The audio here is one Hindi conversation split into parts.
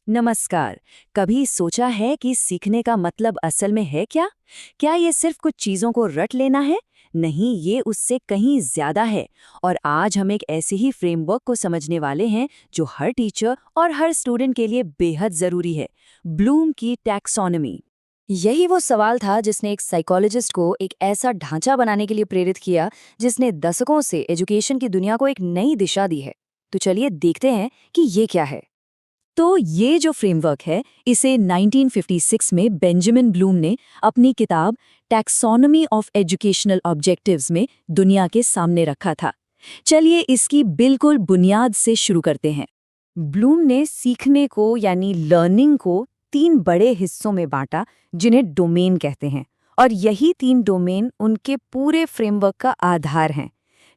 नमस्कार। कभी सोचा है कि सीखने का मतलब असल में है क्या? क्या ये सिर्फ कुछ चीजों को रट लेना है? नहीं, ये उससे कहीं ज्यादा है। और आज हम एक ऐसे ही फ्रेमवर्क को समझने वाले हैं जो हर टीचर और हर स्टूडेंट के लिए बेहद जरूरी है। ब्लूम की टैक्सोनॉमी। यही वो सवाल था जिसने एक साइकोलॉजिस्ट को एक ऐसा ढांचा बनाने के लिए प्रेरित किया जिसने दशकों से एजुकेशन की दुनिया को एक नई दिशा दी है। तो चलिए देखते हैं कि ये क्या है। तो ये जो फ्रेमवर्क है, इसे 1956 में बेंजामिन ब्लूम ने अपनी किताब टैक्सोनॉमी ऑफ एजुकेशनल ऑब्जेक्टिव्स में दुनिया के सामने रखा था। चलिए इसकी बिल्कुल बुनियाद से शुरू करते हैं। ब्लूम ने सीखने को यानी लर्निंग को 3 बड़े हिस्सों में बांटा, जिन्हें डोमेन कहते हैं। और यही 3 डोमेन उनके पूरे फ्रेमवर्क का आधार हैं,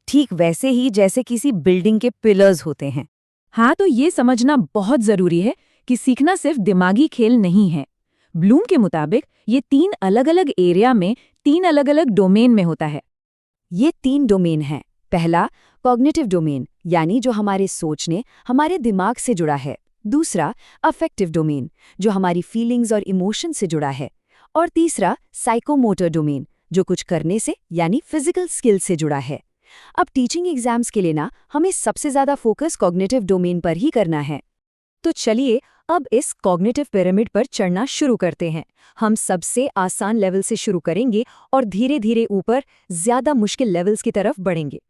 ठीक वैसे ही जैसे किसी बिल्डिंग के पिलर्स होते हैं। हाँ, तो ये समझना बहुत जरूरी है कि सीखना सिर्फ दिमागी खेल नहीं है। ब्लूम के मुताबिक ये 3 अलग-अलग एरिया में 3 अलग-अलग डोमेन में होता है। ये 3 डोमेन हैं। पहला, कॉग्निटिव डोमेन, यानी जो हमारे सोचने, हमारे दिमाग से जुड़ा है। दूसरा, अफेक्टिव डोमेन, जो हमारी फीलिंग्स और इमोशन से जुड़ा है। और तीसरा, साइकोमोटर डोमेन, जो कुछ करने से यानी फिजिकल स्किल से जुड़ा है। अब टीचिंग एग्जाम्स के लिए ना हमें सबसे ज्यादा फोकस कॉग्निटिव डोमेन पर ही करना है। तो चलिए अब इस कॉग्निटिव पिरामिड पर चढ़ना शुरू करते हैं। हम सबसे आसान लेवल से शुरू करेंगे और धीरे धीरे ऊपर ज्यादा मुश्किल लेवल्स की तरफ बढ़ेंगे।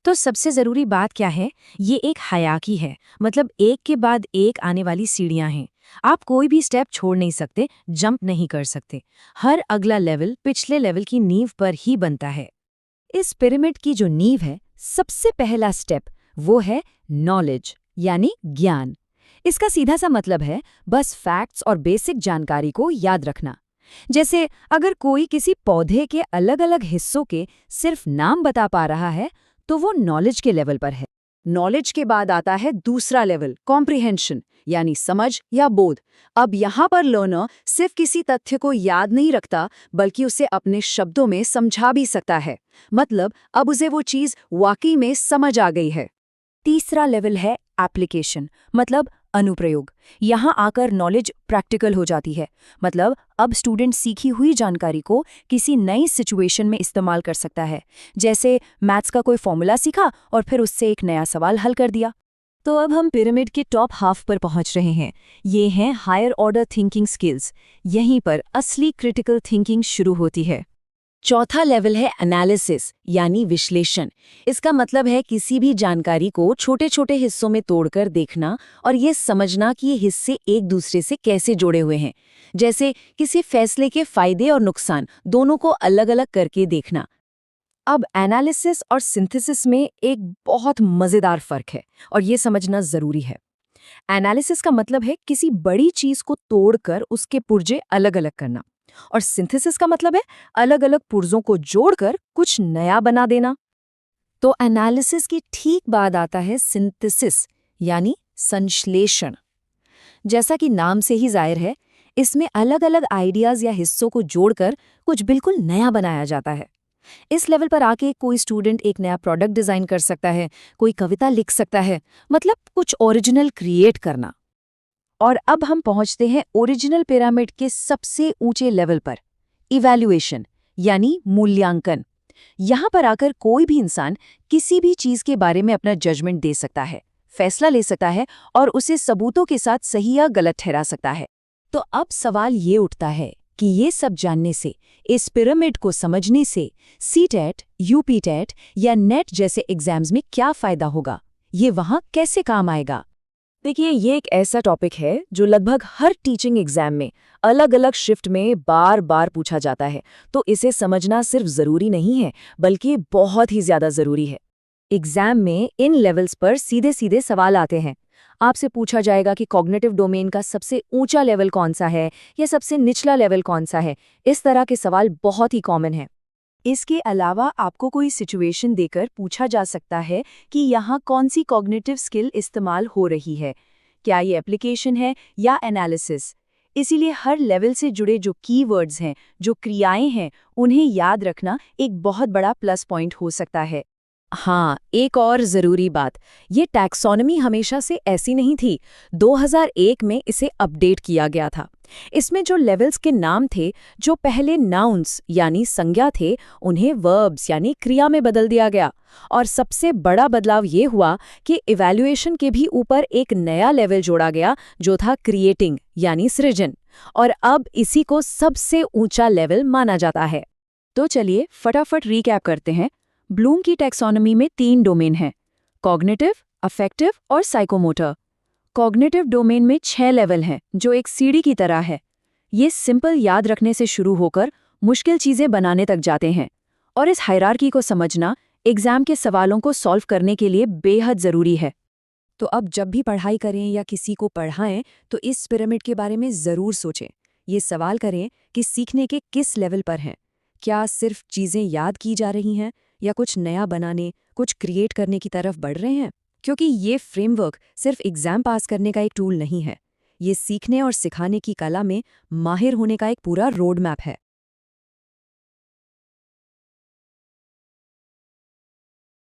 तो सबसे जरूरी बात क्या है? ये एक हायरार्की है, मतलब एक के बाद एक आने वाली सीढ़ियां हैं। आप कोई भी स्टेप छोड़ नहीं सकते, जंप नहीं कर सकते। हर अगला लेवल पिछले लेवल की नींव पर ही बनता है। इस पिरामिड की जो नींव है, सबसे पहला स्टेप वो है नॉलेज यानी ज्ञान। इसका सीधा सा मतलब है बस फैक्ट्स और बेसिक जानकारी को याद रखना। जैसे अगर कोई किसी पौधे के अलग अलग हिस्सों के सिर्फ नाम बता पा रहा है तो वो नॉलेज के लेवल पर है। नॉलेज के बाद आता है दूसरा लेवल, कॉम्प्रिहेंशन यानी समझ या बोध। अब यहाँ पर लर्नर सिर्फ किसी तथ्य को याद नहीं रखता, बल्कि उसे अपने शब्दों में समझा भी सकता है। मतलब अब उसे वो चीज वाकई में समझ आ गई है। तीसरा लेवल है एप्लीकेशन, मतलब अनुप्रयोग। यहाँ आकर नॉलेज प्रैक्टिकल हो जाती है। मतलब अब स्टूडेंट सीखी हुई जानकारी को किसी नई सिचुएशन में इस्तेमाल कर सकता है। जैसे मैथ्स का कोई फॉर्मूला सीखा और फिर उससे एक नया सवाल हल कर दिया। तो अब हम पिरामिड के टॉप हाफ पर पहुंच रहे हैं। ये हैं हायर ऑर्डर थिंकिंग स्किल्स। यहीं पर असली क्रिटिकल थिंकिंग शुरू होती है। चौथा लेवल है एनालिसिस यानी विश्लेषण। इसका मतलब है किसी भी जानकारी को छोटे छोटे हिस्सों में तोड़कर देखना और ये समझना कि ये हिस्से एक दूसरे से कैसे जुड़े हुए हैं। जैसे किसी फैसले के फायदे और नुकसान दोनों को अलग अलग करके देखना। अब एनालिसिस और सिंथेसिस में एक बहुत मजेदार फर्क है और ये समझना जरूरी है। एनालिसिस का मतलब है किसी बड़ी चीज को तोड़कर उसके पुर्जे अलग अलग करना, और सिंथेसिस का मतलब है अलग अलग पुर्जों को जोड़कर कुछ नया बना देना। तो एनालिसिस की ठीक बाद आता है सिंथेसिस यानी संश्लेषण। जैसा कि नाम से ही जाहिर है, इसमें अलग अलग आइडियाज या हिस्सों को जोड़कर कुछ बिल्कुल नया बनाया जाता है। इस लेवल पर आके कोई स्टूडेंट एक नया प्रोडक्ट डिजाइन कर सकता है, कोई कविता लिख सकता है, मतलब कुछ ओरिजिनल क्रिएट करना। और अब हम पहुंचते हैं ओरिजिनल पिरामिड के सबसे ऊंचे लेवल पर, इवैल्यूएशन यानी मूल्यांकन। यहां पर आकर कोई भी इंसान किसी भी चीज के बारे में अपना जजमेंट दे सकता है, फैसला ले सकता है और उसे सबूतों के साथ सही या गलत ठहरा सकता है। तो अब सवाल ये उठता है कि ये सब जानने से, इस पिरामिड को समझने से सीटेट, यूपीटेट या नेट जैसे एग्जाम्स में क्या फायदा होगा? ये वहां कैसे काम आएगा? देखिए, ये एक ऐसा टॉपिक है जो लगभग हर टीचिंग एग्जाम में अलग अलग शिफ्ट में बार बार पूछा जाता है। तो इसे समझना सिर्फ जरूरी नहीं है, बल्कि बहुत ही ज्यादा जरूरी है। एग्जाम में इन लेवल्स पर सीधे सीधे सवाल आते हैं। आपसे पूछा जाएगा कि कॉग्निटिव डोमेन का सबसे ऊंचा लेवल कौन सा है या सबसे निचला लेवल कौन सा है। इस तरह के सवाल बहुत ही कॉमन है। इसके अलावा आपको कोई सिचुएशन देकर पूछा जा सकता है कि यहाँ कौन सी कॉग्निटिव स्किल इस्तेमाल हो रही है, क्या ये एप्लीकेशन है या एनालिसिस। इसीलिए हर लेवल से जुड़े जो कीवर्ड्स हैं, जो क्रियाएं हैं, उन्हें याद रखना एक बहुत बड़ा प्लस पॉइंट हो सकता है। हाँ, एक और ज़रूरी बात, ये टैक्सोनॉमी हमेशा से ऐसी नहीं थी। 2001 में इसे अपडेट किया गया था। इसमें जो लेवल्स के नाम थे, जो पहले नाउन्स यानी संज्ञा थे, उन्हें वर्ब्स यानी क्रिया में बदल दिया गया। और सबसे बड़ा बदलाव ये हुआ कि इवैल्यूएशन के भी ऊपर एक नया लेवल जोड़ा गया, जो था क्रिएटिंग यानी सृजन। और अब इसी को सबसे ऊंचा लेवल माना जाता है। तो चलिए फटाफट रीकैप करते हैं। ब्लूम की टैक्सोनॉमी में 3 डोमेन हैं: कॉग्निटिव, अफेक्टिव और साइकोमोटर। कॉग्निटिव डोमेन में 6 लेवल हैं, जो एक सीढ़ी की तरह है। ये सिंपल याद रखने से शुरू होकर मुश्किल चीजें बनाने तक जाते हैं। और इस हायरार्की को समझना एग्जाम के सवालों को सॉल्व करने के लिए बेहद जरूरी है। तो अब जब भी पढ़ाई करें या किसी को पढ़ाएं तो इस पिरामिड के बारे में ज़रूर सोचें। ये सवाल करें कि सीखने के किस लेवल पर हैं। क्या सिर्फ चीज़ें याद की जा रही हैं या कुछ नया बनाने, कुछ क्रिएट करने की तरफ बढ़ रहे हैं? क्योंकि ये फ्रेमवर्क सिर्फ एग्जाम पास करने का एक टूल नहीं है। ये सीखने और सिखाने की कला में माहिर होने का एक पूरा रोड मैप है।